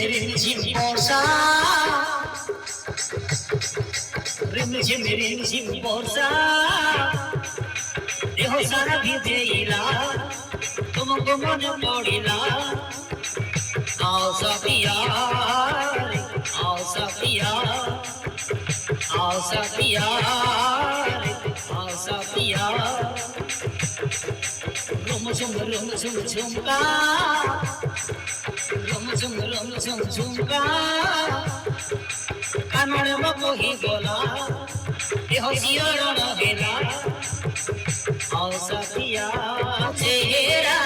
রিমঝিম বর্ষা রিমঝিম বর্ষা দেহ সারা ভিজেইলা তোমাকে মনে পড়িলা आओ सखिया आओ सखिया आओ सखिया आओ सखिया रुम झुम झुमका रुम झुम झुमका कानड़ मको ही बोला देह सियरण गेला आओ सखिया चेहरा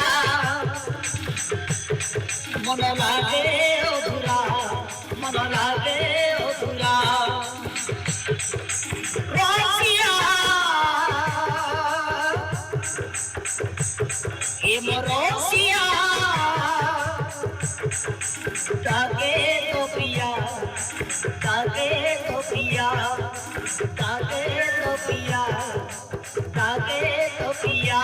मन लागे अधूरा मन लागे अधूरा रसिया ए मरसिया ताके तो पिया ताके तो पिया ताके तो पिया ताके तो पिया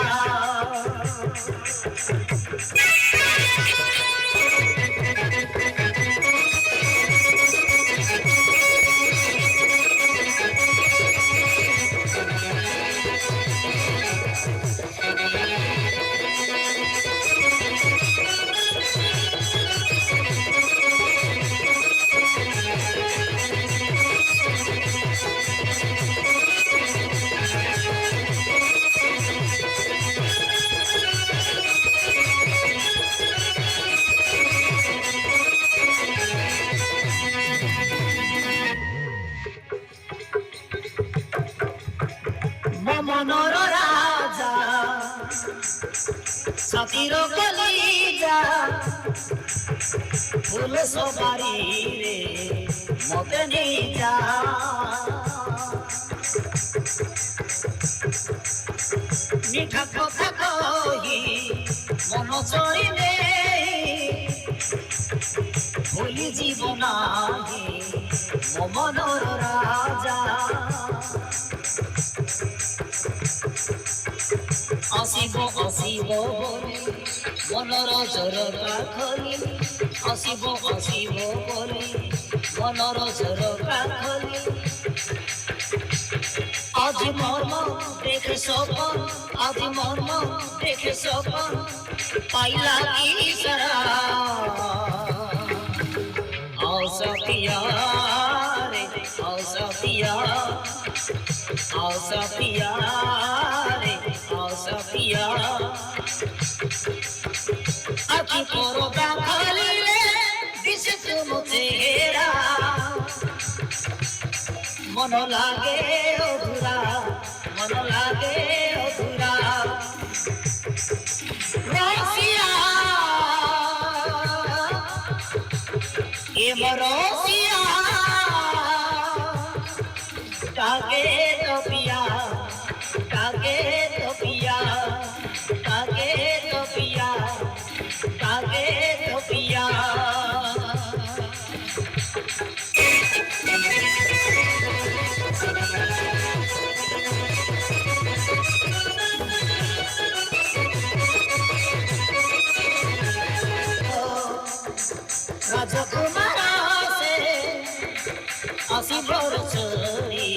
मनोर राजा सतीर कलिजा फूल सवारी रे मते निजा मीठा कथा कही मन चलिले भूली जीवन मो मनोर राजा আসিব আসিব বলে মনর ঝরকা খলি আসিব আসিব বলে মনর ঝরকা খলি আজ মর্ম দেখে সপন আজ মর্ম দেখে সপন পাইলা কি সারা আও সখিয়া রে আও সখিয়া आओ सखिया रे आओ सखिया आखि परोदा खालिले दिसे तुम चेहरा मन लागे अधूरा मन लागे अधूरा रसिया ए मरसिया कागे तो पिया कागे तो पिया कागे तो पिया कागे तो पिया राजकुमार से आसी बरसरी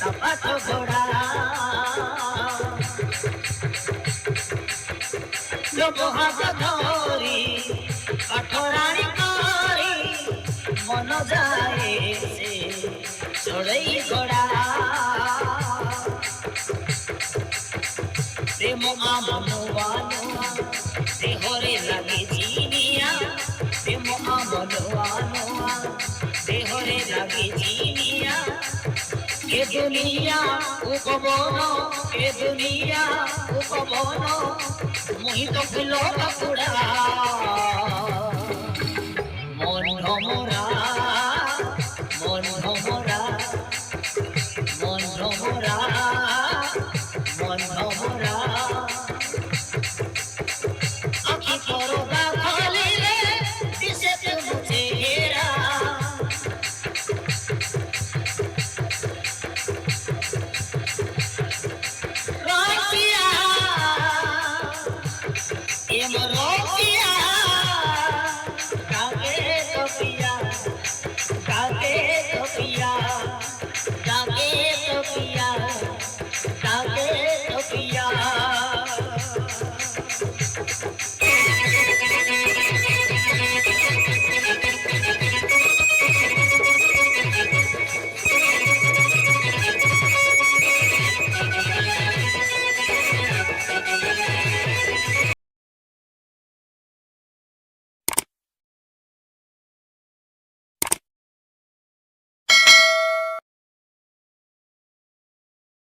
पाठ घोड़ा हाथ धरी पाठराणी करी मन जाए से चढ़ई घोड़ा प्रेम आमनुआ नुआ देहरे लगे जीनिया प्रेम आमनुआ नुआ देहरे लगे जीनिया ए दुनिया उपवन ए दुनिया उपवन मोहित फुल कपुड़ा